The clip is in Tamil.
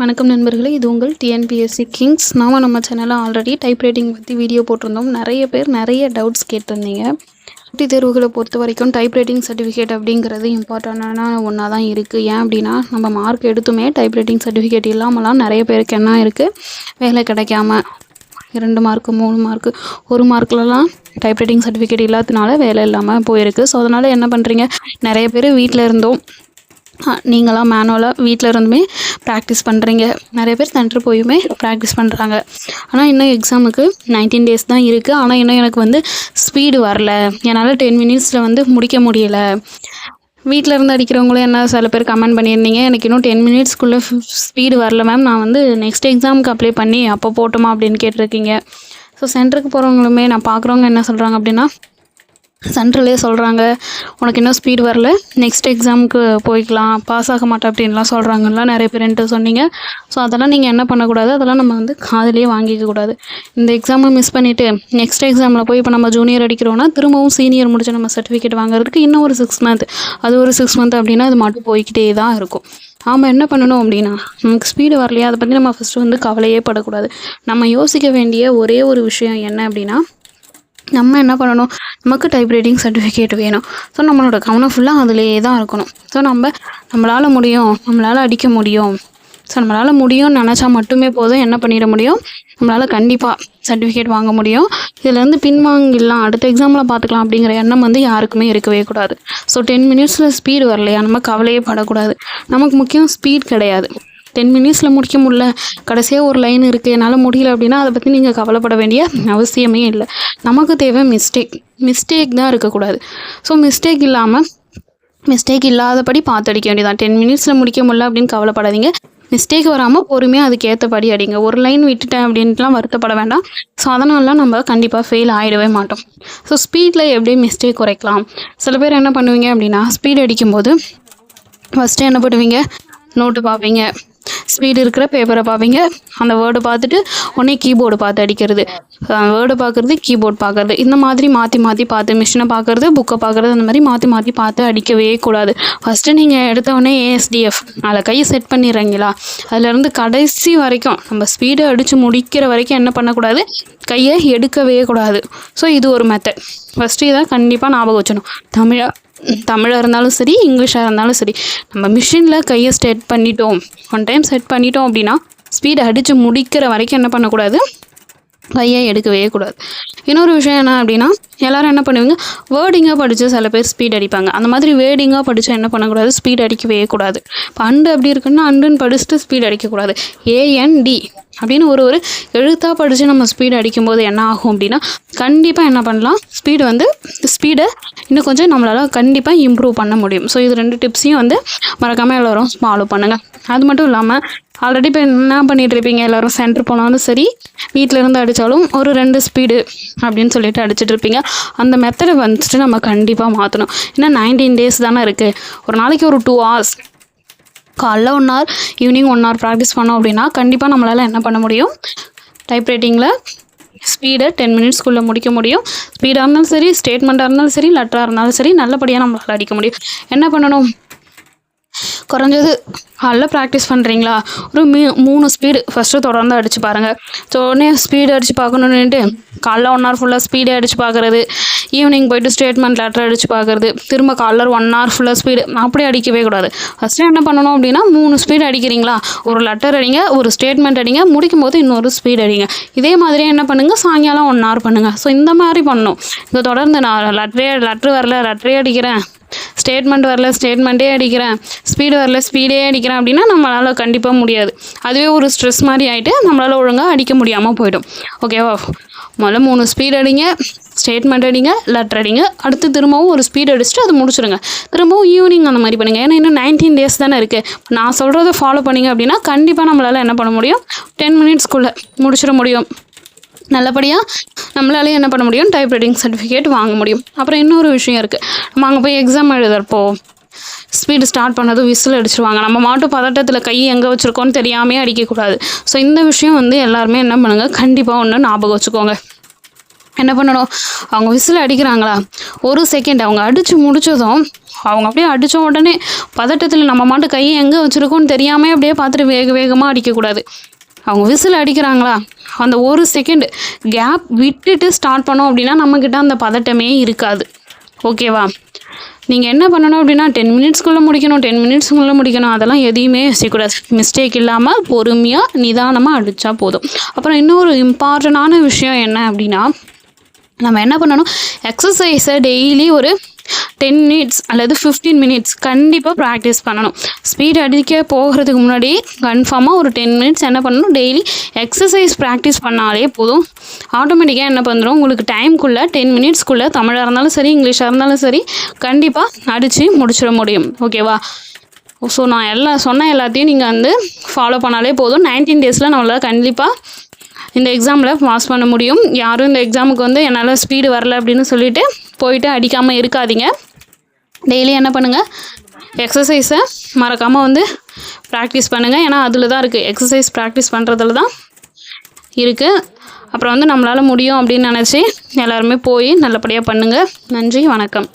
வணக்கம் நண்பர்களே, இது உங்கள் டிஎன்பிஎஸ்சி கிங்ஸ். நம்ம சேனலில் ஆல்ரெடி டைப்ரைட்டிங் பற்றி வீடியோ போட்டிருந்தோம். நிறைய பேர் நிறைய டவுட்ஸ் கேட்டிருந்தீங்க. போட்டித் தேர்வுகளை பொறுத்த வரைக்கும் டைப்ரைட்டிங் சர்டிஃபிகேட் அப்படிங்கிறது இம்பார்ட்டண்டான ஒன்றா தான் இருக்குது. ஏன் அப்படின்னா, நம்ம மார்க் எடுத்துமே டைப்ரைட்டிங் சர்டிஃபிகேட் இல்லாமலாம் நிறைய பேருக்கு என்ன இருக்குது, வேலை கிடைக்காம 2 மார்க்கு 3 மார்க்கு 1 மார்க்லலாம் டைப்ரைட்டிங் சர்டிஃபிகேட் இல்லாததுனால வேலை இல்லாமல் போயிருக்கு. ஸோ அதனால் என்ன பண்ணுறீங்க, நிறைய பேர் வீட்டில் இருந்தோம் நீங்களாம் மேனுவலாக வீட்டில் இருந்துமே ப்ராக்டிஸ் பண்ணுறீங்க. நிறைய பேர் சென்டர் போயுமே ப்ராக்டிஸ் பண்ணுறாங்க. ஆனால் இன்னும் எக்ஸாமுக்கு 19 days தான் இருக்குது. ஆனால் இன்னும் எனக்கு ஸ்பீடு வரல, என்னால் 10 minutesல முடிக்க முடியல. வீட்டில் இருந்து அடிக்கிறவங்களும் என்ன சில பேர் கமெண்ட் பண்ணியிருந்தீங்க, எனக்கு இன்னும் 10 minutesக்குள்ளே ஸ்பீடு வரல மேம், நான் நெக்ஸ்ட் எக்ஸாமுக்கு அப்ளை பண்ணி அப்போ போட்டோமா அப்படின்னு கேட்டிருக்கீங்க. ஸோ சென்டருக்கு போகிறவங்களுமே நான் பார்க்குறவங்க என்ன சொல்கிறாங்க அப்படின்னா, சென்ட்ரலே சொல்கிறாங்க உனக்கு இன்னும் ஸ்பீடு வரல, நெக்ஸ்ட் எக்ஸாமுக்கு போய்க்கலாம், பாஸ் ஆக மாட்டேன் அப்படின்லாம் சொல்கிறாங்கலாம் நிறைய பேர் என்கிட்ட சொன்னீங்க. ஸோ அதெல்லாம் நீங்கள் என்ன பண்ணக்கூடாது, அதெல்லாம் நம்ம காதிலே வாங்கிக்கக்கூடாது. இந்த எக்ஸாமை மிஸ் பண்ணிவிட்டு நெக்ஸ்ட் எக்ஸாமில் போய் இப்போ நம்ம ஜூனியர் அடிக்கிறோன்னா திரும்பவும் சீனியர் முடிச்சு நம்ம சர்டிஃபிகேட் வாங்குறதுக்கு இன்னும் ஒரு 6 month, அது ஒரு 6 month அப்படின்னா அது மட்டும் போய்கிட்டே தான் இருக்கும். நாம் என்ன பண்ணணும் அப்படின்னா, நமக்கு ஸ்பீடு வரலையா அதை பற்றி நம்ம ஃபஸ்ட்டு கவலையே படக்கூடாது. நம்ம யோசிக்க வேண்டிய ஒரே ஒரு விஷயம் என்ன அப்படின்னா, நம்ம என்ன பண்ணணும், நமக்கு டைப்ரைட்டிங் சர்டிஃபிகேட் வேணும். ஸோ நம்மளோட கவனம் ஃபுல்லாக அதிலேயே தான் இருக்கணும். ஸோ நம்மளால் முடியும், நம்மளால் அடிக்க முடியும், ஸோ நம்மளால் முடியும்னு நினச்சா மட்டுமே போதும் என்ன பண்ணிட முடியும், நம்மளால் கண்டிப்பாக சர்டிஃபிகேட் வாங்க முடியும். இதுலேருந்து பின்வாங்கிடலாம், அடுத்த எக்ஸாமில் பார்த்துக்கலாம் அப்படிங்கிற எண்ணம் யாருக்குமே இருக்கவே கூடாது. ஸோ 10 minutesல ஸ்பீடு வரலையா நம்ம கவலையே படக்கூடாது. நமக்கு முக்கியம் ஸ்பீட் கிடையாது. 10 minutesல முடிக்க முடியல, கடைசியாக ஒரு லைன் இருக்குது என்னால் முடியல அப்படின்னா அதை பற்றி நீங்கள் கவலைப்பட வேண்டிய அவசியமே இல்லை. நமக்கு தேவை மிஸ்டேக் தான் இருக்கக்கூடாது. ஸோ மிஸ்டேக் இல்லாதபடி பார்த்து அடிக்க வேண்டியதான். 10 minutesல முடிக்க முடியல அப்படின்னு கவலைப்படாதீங்க. மிஸ்டேக் வராமல் பொறுமையாக அதுக்கு ஏற்றபடி அடிங்க. ஒரு லைன் விட்டுட்டேன் அப்படின்ட்டுலாம் வருத்தப்பட வேண்டாம். ஸோ அதனாலலாம் நம்ம கண்டிப்பாக ஃபெயில் ஆகிடவே மாட்டோம். ஸோ ஸ்பீடில் எப்படி மிஸ்டேக் குறைக்கலாம், சில பேர் என்ன பண்ணுவீங்க அப்படின்னா, ஸ்பீட் அடிக்கும்போது ஃபஸ்ட்டு என்ன பண்ணுவீங்க, நோட்டு பார்ப்பீங்க, ஸ்பீடு இருக்கிற பேப்பரை பார்ப்பீங்க, அந்த வேர்டு பார்த்துட்டு உடனே கீபோர்டு பார்த்து அடிக்கிறது, வேர்டு பார்க்குறது கீபோர்டு பார்க்குறது, இந்த மாதிரி மாற்றி பார்த்து மிஷினை பார்க்குறது புக்கை பார்க்குறது, அந்த மாதிரி மாற்றி பார்த்து அடிக்கவே கூடாது. ஃபஸ்ட்டு நீங்கள் எடுத்தவொடனே ASDF அதில் கையை செட் பண்ணிடுறீங்களா, அதிலேருந்து கடைசி வரைக்கும் நம்ம ஸ்பீடை அடித்து முடிக்கிற வரைக்கும் என்ன பண்ணக்கூடாது, கையை எடுக்கவே கூடாது. ஸோ இது ஒரு மெத்தட். ஃபஸ்ட்டு இதை கண்டிப்பாக ஞாபகம் வச்சணும். தமிழாக இருந்தாலும் சரி, இங்கிலீஷாக இருந்தாலும் சரி, நம்ம மிஷினில் கையை ஒன் டைம் செட் பண்ணிட்டோம் அப்படின்னா ஸ்பீடை அடித்து முடிக்கிற வரைக்கும் என்ன பண்ணக்கூடாது, கையை எடுக்கவே கூடாது. இன்னொரு விஷயம் என்ன அப்படின்னா, எல்லோரும் என்ன பண்ணுவீங்க, வேர்டிங்காக படித்து சில பேர் ஸ்பீட் அடிப்பாங்க. அந்த மாதிரி வேர்டிங்காக படித்தா என்ன பண்ணக்கூடாது, ஸ்பீட் அடிக்கவே கூடாது. இப்போ அண்டு அப்படி இருக்குன்னா அண்டுன்னு படிச்சுட்டு ஸ்பீட் அடிக்கக்கூடாது. AND அப்படின்னு ஒரு எழுத்தாக படித்து நம்ம ஸ்பீடு அடிக்கும்போது என்ன ஆகும் அப்படின்னா, கண்டிப்பாக என்ன பண்ணலாம், ஸ்பீடை இன்னும் கொஞ்சம் நம்மளால் கண்டிப்பாக இம்ப்ரூவ் பண்ண முடியும். ஸோ இது 2 டிப்ஸையும் மறக்காமல் எல்லோரும் ஃபாலோ பண்ணுங்கள். அது மட்டும் இல்லாமல் ஆல்ரெடி இப்போ என்ன பண்ணிகிட்டு இருப்பீங்க, எல்லோரும் சென்டர் போனாலும் சரி, வீட்டில் இருந்து அடித்தாலும் ஒரு 2 ஸ்பீடு அப்படின்னு சொல்லிட்டு அடிச்சுட்டு இருப்பீங்க. அந்த மெத்தடை நம்ம கண்டிப்பாக மாற்றணும். ஏன்னா 19 days தானே இருக்குது. ஒரு நாளைக்கு ஒரு 2 hours, காலைல 1 hour, ஈவினிங் 1 hour ப்ராக்டிஸ் பண்ணோம் அப்படின்னா கண்டிப்பாக நம்மளால் என்ன பண்ண முடியும், டைப்ரைட்டிங்கில் ஸ்பீடை 10 minutesக்குள்ளே முடிக்க முடியும். ஸ்பீடாக இருந்தாலும் சரி, ஸ்டேட்மெண்ட்டாக இருந்தாலும் சரி, லெட்டராக இருந்தாலும் சரி, நல்லபடியாக நம்மளால் அடிக்க முடியும். என்ன பண்ணணும், குறைஞ்சது காலைல ப்ராக்டிஸ் பண்ணுறீங்களா, ஒரு 3 ஸ்பீடு ஃபஸ்ட்டு தொடர்ந்து அடித்து பாருங்கள். ஸோ உடனே ஸ்பீடு அடித்து பார்க்கணுன்னுட்டு காலைல 1 hour ஃபுல்லாக ஸ்பீடே அடித்து பார்க்குறது, ஈவினிங் போய்ட்டு ஸ்டேட்மெண்ட் லெட்டர் அடித்து பார்க்குறது, திரும்ப காலைல 1 hour ஃபுல்லாக ஸ்பீடு அப்படி அடிக்கவே கூடாது. ஃபஸ்ட்டு என்ன பண்ணணும் அப்படின்னா, 3 ஸ்பீடு அடிக்கிறீங்களா, ஒரு லெட்டர் அடிங்க, ஒரு ஸ்டேட்மெண்ட் அடிங்க, முடிக்கும் போது இன்னொரு ஸ்பீடு அடிங்க. இதே மாதிரியே என்ன பண்ணுங்கள், சாயங்காலம் 1 hour பண்ணுங்கள். ஸோ இந்த மாதிரி பண்ணணும். இதை தொடர்ந்து நான் லெட்ரு வரல லெட்டரே அடிக்கிறேன், ஸ்டேட்மெண்ட் வரல ஸ்டேட்மெண்ட்டே அடிக்கிறேன், ஸ்பீடு வரல ஸ்பீடே அடிக்கிறேன் அப்படின்னா நம்மளால் கண்டிப்பாக முடியாது. அதுவே ஒரு ஸ்ட்ரெஸ் மாதிரி ஆகிட்டு நம்மளால் ஒழுங்காக அடிக்க முடியாமல் போய்டும். ஓகேவா, முதல்ல 3 ஸ்பீடு அடிங்க, ஸ்டேட்மெண்ட் அடிங்க, லெட்டர் அடிங்க, அடுத்து திரும்பவும் ஒரு ஸ்பீடு அடிச்சுட்டு அதை முடிச்சுடுங்க. திரும்பவும் ஈவினிங் அந்த மாதிரி பண்ணுங்கள். ஏன்னா இன்னும் 19 days தானே இருக்குது. நான் சொல்கிறத ஃபாலோ பண்ணிங்க அப்படின்னா கண்டிப்பாக நம்மளால் என்ன பண்ண முடியும், 10 minutesக்குள்ளே முடிச்சிட முடியும். நல்லபடியாக நம்மளாலே என்ன பண்ண முடியும், டைப்ரைட்டிங் சர்டிஃபிகேட் வாங்க முடியும். அப்புறம் இன்னொரு விஷயம் இருக்குது, நம்ம அங்கே போய் எக்ஸாம் எழுதுறப்போ ஸ்பீடு ஸ்டார்ட் பண்ணதும் விசில் அடிச்சிருவாங்க. நம்ம மாட்டும் பதட்டத்தில் கை எங்கே வச்சுருக்கோன்னு தெரியாமே அடிக்கக்கூடாது. ஸோ இந்த விஷயம் எல்லாருமே என்ன பண்ணுங்கள், கண்டிப்பாக ஒன்று ஞாபகம் வச்சுக்கோங்க. என்ன பண்ணணும், அவங்க விசில் அடிக்கிறாங்களா, 1 second அவங்க அடித்து முடித்ததும் அவங்க அப்படியே அடித்த உடனே பதட்டத்தில் நம்ம மாட்டு கையை எங்கே வச்சுருக்கோன்னு தெரியாமல் அப்படியே பார்த்துட்டு வேகமாக அடிக்கக்கூடாது. அவங்க விசில் அடிக்கிறாங்களா, அந்த ஒரு செகண்ட் கேப் விட்டுட்டு ஸ்டார்ட் பண்ணோம் அப்படின்னா நம்மக்கிட்ட அந்த பதட்டமே இருக்காது. ஓகேவா? நீங்கள் என்ன பண்ணணும் அப்படின்னா 10 மினிட்ஸ்க்குள்ளே முடிக்கணும், 10 மினிட்ஸ்க்குள்ளே முடிக்கணும், அதெல்லாம் எதையுமே யோசிக்கக்கூடாது. மிஸ்டேக் இல்லாமல் பொறுமையாக நிதானமாக அடித்தா போதும். அப்புறம் இன்னொரு இம்பார்ட்டண்டான விஷயம் என்ன அப்படின்னா, நம்ம என்ன பண்ணணும், எக்ஸசைஸை டெய்லி ஒரு 10 மினிட்ஸ் அல்லது 15 மினிட்ஸ் கண்டிப்பாக ப்ராக்டிஸ் பண்ணணும். ஸ்பீட் அடிக்க போகிறதுக்கு முன்னாடி கன்ஃபார்மாக ஒரு 10 மினிட்ஸ் என்ன பண்ணணும், டெய்லி எக்ஸசைஸ் ப்ராக்டிஸ் பண்ணாலே போதும். ஆட்டோமேட்டிக்காக என்ன பண்ணுறோம், உங்களுக்கு டைம்குள்ளே 10 மினிட்ஸ்க்குள்ளே தமிழாக இருந்தாலும் சரி, இங்கிலீஷாக இருந்தாலும் சரி, கண்டிப்பாக அடித்து முடிச்சிட முடியும். ஓகேவா? ஸோ நான் சொன்ன எல்லாத்தையும் நீங்கள் ஃபாலோ பண்ணாலே போதும். 19 டேஸில் நம்மளால் கண்டிப்பாக இந்த எக்ஸாமில் பாஸ் பண்ண முடியும். யாரும் இந்த எக்ஸாமுக்கு என்னால் ஸ்பீடு வரல அப்படின்னு சொல்லிட்டு போயிட்டு அடிக்காமல் இருக்காதீங்க. டெய்லி என்ன பண்ணுங்கள், எக்ஸசைஸை மறக்காமல் ப்ராக்டிஸ் பண்ணுங்கள். ஏன்னா அதில் தான் இருக்குது, எக்ஸசைஸ் ப்ராக்டிஸ் பண்ணுறதுல தான் இருக்குது. அப்புறம் நம்மளால் முடியும் அப்படின்னு நினச்சி எல்லாருமே போய் நல்லபடியாக பண்ணுங்கள். நன்றி, வணக்கம்.